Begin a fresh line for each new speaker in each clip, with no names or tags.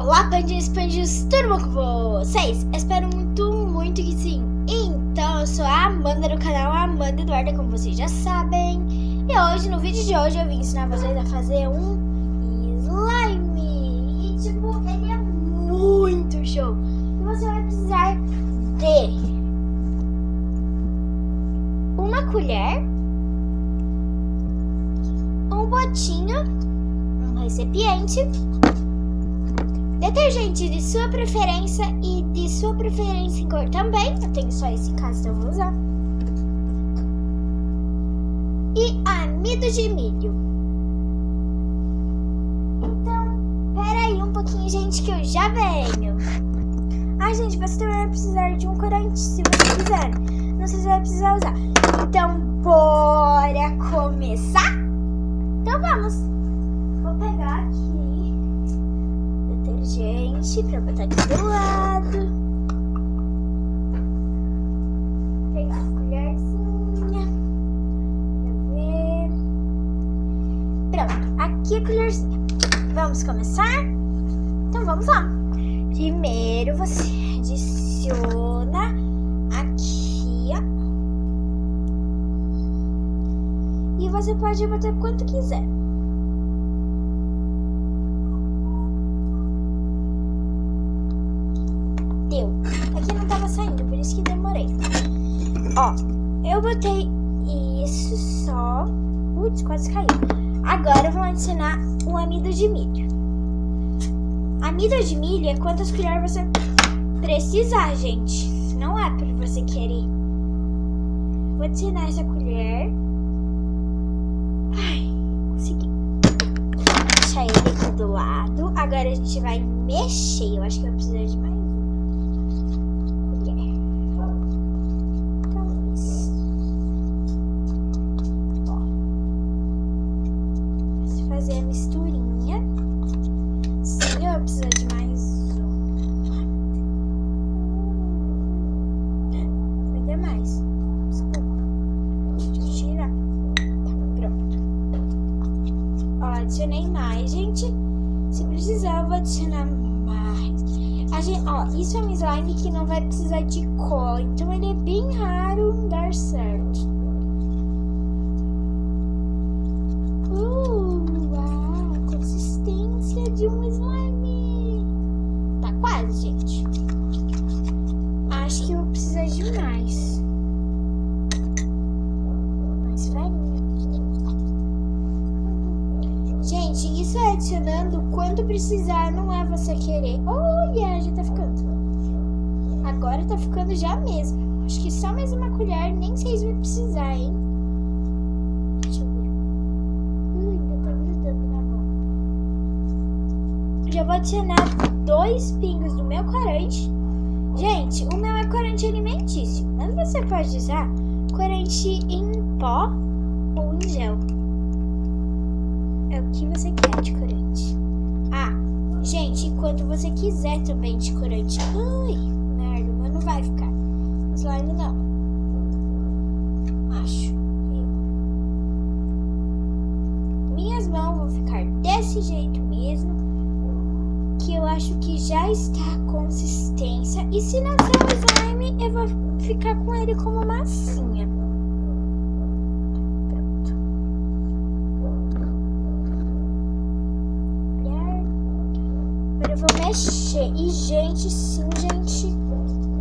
Olá, pandinhas, tudo bom com vocês? Espero muito que sim. Então, eu sou a Amanda do canal Amanda Eduarda, como vocês já sabem. E hoje, no vídeo de hoje, eu vim ensinar vocês a fazer um slime. E tipo, ele é muito show. E você vai precisar de uma colher, um potinho, um recipiente, detergente de sua preferência e de sua preferência em cor também. Eu tenho só esse caso, então eu vou usar. E amido de milho. Então, pera aí um pouquinho, gente, que eu já venho. Gente, você também vai precisar de um corante, se você quiser. Não sei se vai precisar usar. Então, bora começar? Então, vamos. Vou pegar aqui detergente pra botar aqui do lado. Pegar a colherzinha. Pra ver. Pronto, aqui a colherzinha. Vamos começar? Então, vamos lá. Primeiro, você adiciona aqui, ó. E você pode botar quanto quiser. Deu. Aqui não tava saindo, por isso que demorei. Ó, eu botei isso só. Putz, quase caiu. Agora vamos adicionar o amido de milho. Amido de milho é quantas colheres você precisar, gente. Não é pra você querer. Vou adicionar essa colher. Ai, consegui. Deixar ele aqui do lado. Agora a gente vai mexer. Eu acho que eu preciso de mais uma colher. Então, isso. Ó. Vou fazer a misturinha. Sim, eu preciso de mais uma. Vai ter mais. Desculpa. Deixa eu tirar. Pronto. Ó, adicionei mais, gente. Se precisar, eu vou adicionar mais. Isso é um slime que não vai precisar de cola. Então, ele é bem raro dar certo. Uau! Consistência de um slime. Tá quase, gente. Acho que eu vou precisar de mais. Mais farinha. Gente, isso é adicionando quanto precisar, não é você querer. Oh, yeah, já tá ficando. Agora tá ficando já mesmo. Acho que só mais uma colher, nem sei se vai precisar, hein? Deixa eu ver. Ainda tá grudando na mão. Já vou adicionar 2 pingos do meu corante. Gente, o meu é corante alimentício, mas você pode usar corante em pó ou em gel. É o que você quer de corante. Gente, quando você quiser também de corante. Ai, merda, mas não vai ficar. Slime não. Acho. Minhas mãos vão ficar desse jeito mesmo. Que eu acho que já está a consistência. E se não for um slime, eu vou ficar com ele como massinha. Eu vou mexer. E, gente, sim, gente,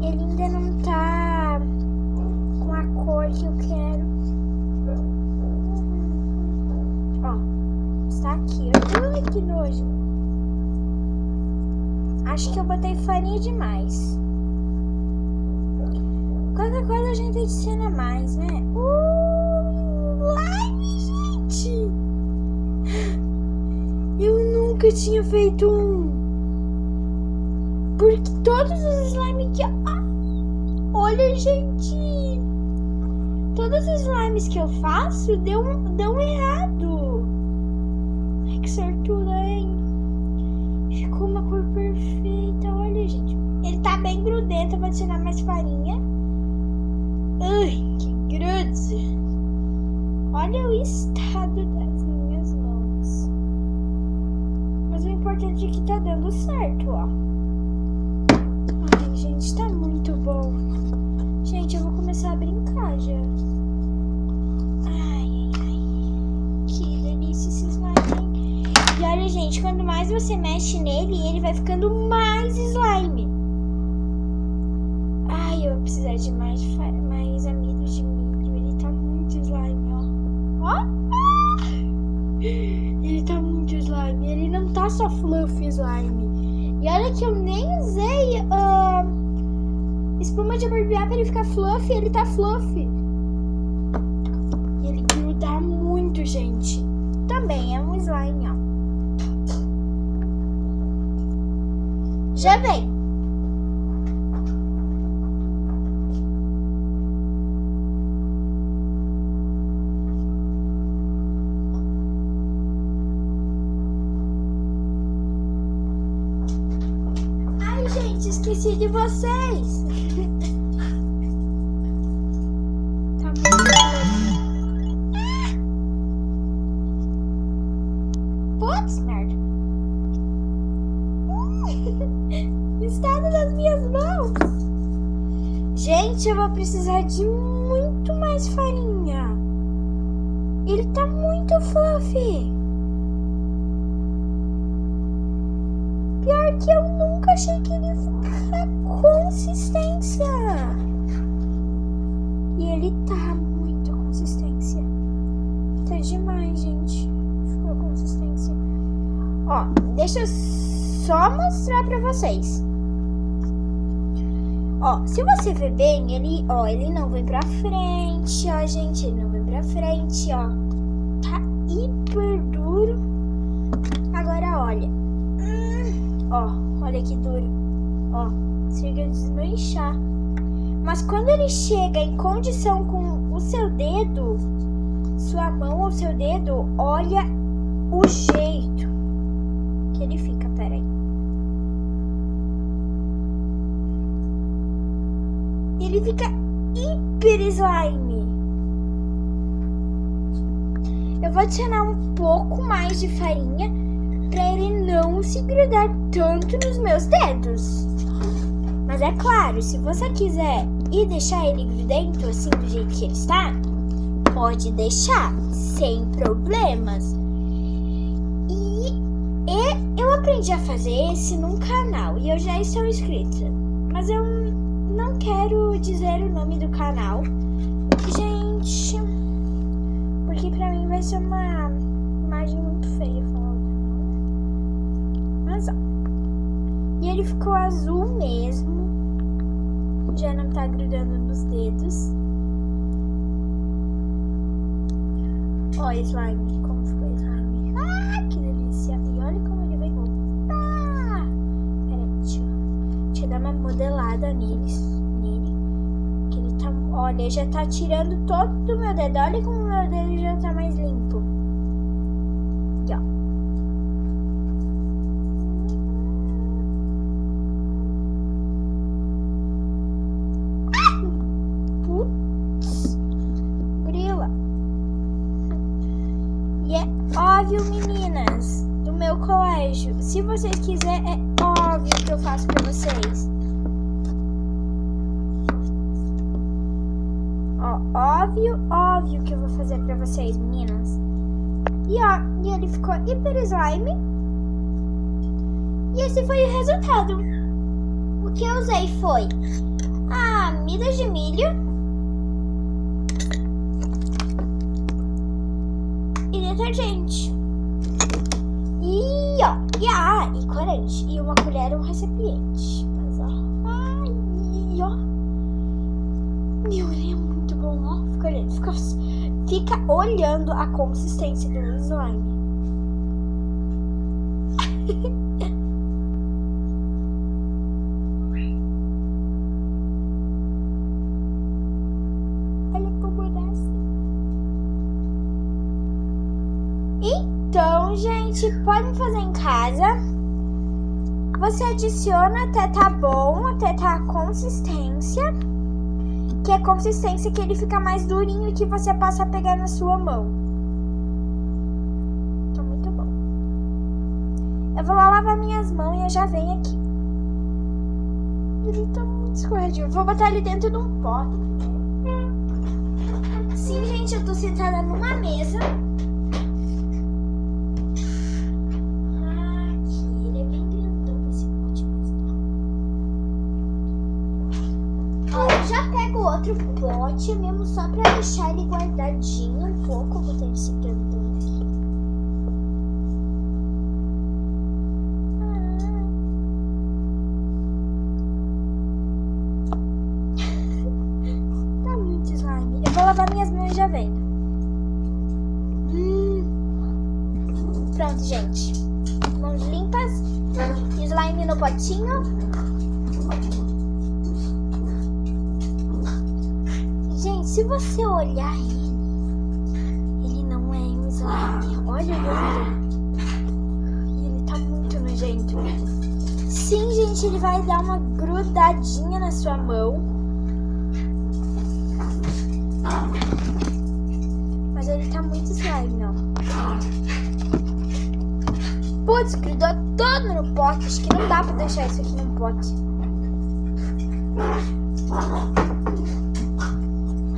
ele ainda não tá com a cor que eu quero. Ó, está aqui. Ai, que nojo. Acho que eu botei farinha demais. Qualquer coisa a gente adiciona mais, né? Slime, gente! Eu nunca tinha feito um. Porque todos os slime que... olha, gente! Todos os slimes que eu faço dão errado. Ai, que sortuda, hein? Ficou uma cor perfeita. Olha, gente. Ele tá bem grudento. Eu vou adicionar mais farinha. Ai, que grude. Olha o estado das minhas mãos. Mas o importante é que tá dando certo, ó. mexe nele e ele vai ficando mais slime. Ai, eu vou precisar de mais amido de milho. Ele tá muito slime, ó. Ó! Ele tá muito slime. Ele não tá só fluffy slime. E olha que eu nem usei espuma de barbear pra ele ficar fluffy. Ele tá fluffy. E ele gruda muito, gente. Também é um slime, ó. Já vem. Ai, gente, esqueci de vocês. Tá muito. Putz, merda. Estado das minhas mãos. Gente, eu vou precisar de muito mais farinha. Ele tá muito fluffy. Pior que eu nunca achei que ele ia ficar consistência. E ele tá muito consistência. Tá demais, gente. Ficou consistência. Ó, deixa eu só mostrar pra vocês. Ó, se você ver bem, ele não vem pra frente, ó, gente, ele não vem pra frente, ó. Tá hiper duro. Agora, olha. Olha que duro. Ó, chega a desmanchar. Mas quando ele chega em condição com o seu dedo, sua mão ou seu dedo, olha o jeito que ele fica, peraí. Ele fica hiper slime. Eu vou adicionar um pouco mais de farinha pra ele não se grudar tanto nos meus dedos. Mas é claro, se você quiser e deixar ele grudento assim do jeito que ele está, pode deixar, sem problemas. E eu aprendi a fazer esse num canal e eu já estou inscrita. Mas eu não quero dizer o nome do canal, gente, porque pra mim vai ser uma imagem muito feia falar o canal. Mas ó, e ele ficou azul mesmo, já não tá grudando nos dedos. Ó, slime, como ficou slime. Ah, que delícia. E olha como ele vem. Peraí, deixa eu dar uma modelada nele. Que ele tá, olha, já tá tirando todo do meu dedo. Olha como o meu dedo já tá mais limpo. Aqui, ó. Putz, grila. E é óbvio, meninas, do meu colégio. Se vocês quiserem, é óbvio que eu faço pra vocês. Ó, óbvio que eu vou fazer pra vocês, meninas. E ó, e ele ficou hiper slime. E esse foi o resultado. O que eu usei foi amidas de milho e detergente. E ó, e corante. E uma colher e um recipiente. Mas ó, e ó. Meu, ele é muito bom, ó. Fica olhando a consistência do slime. Olha como desce. Então, gente, podem fazer em casa. Você adiciona até tá bom, até tá a consistência. Que é a consistência que ele fica mais durinho e que você passa a pegar na sua mão. Tá muito bom. Eu vou lá lavar minhas mãos e eu já venho aqui. Ele tá muito escorregadio. Vou botar ele dentro de um pote. Sim, gente, eu tô sentada numa mesa. Aqui, ele é já pego outro pote mesmo só pra deixar ele guardadinho um pouco. Vou botar esse grandão aqui. Tá muito slime. Eu vou lavar minhas mãos já vendo. Pronto, gente. Mãos limpas. Slime no potinho. Gente, se você olhar ele não é um slime. Olha ele. E ele tá muito nojento. Sim, gente, ele vai dar uma grudadinha na sua mão. Mas ele tá muito slime, ó. Putz, grudou todo no pote. Acho que não dá pra deixar isso aqui no pote.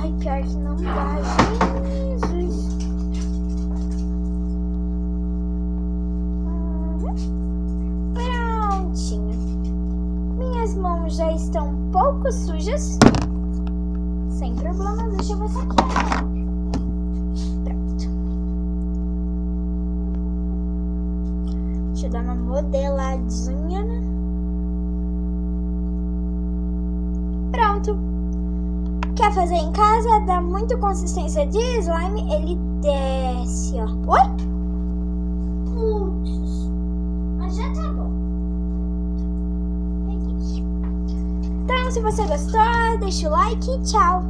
Ai, pior que não dá, Jesus. Prontinho. Minhas mãos já estão um pouco sujas. Sem problema, deixa eu ver isso aqui. Pronto. Deixa eu dar uma modeladinha, né? Pronto. Quer fazer em casa? Dá muito consistência de slime. Ele desce, ó. Oi? Putz. Mas já tá bom. Então, se você gostou, deixa o like e tchau.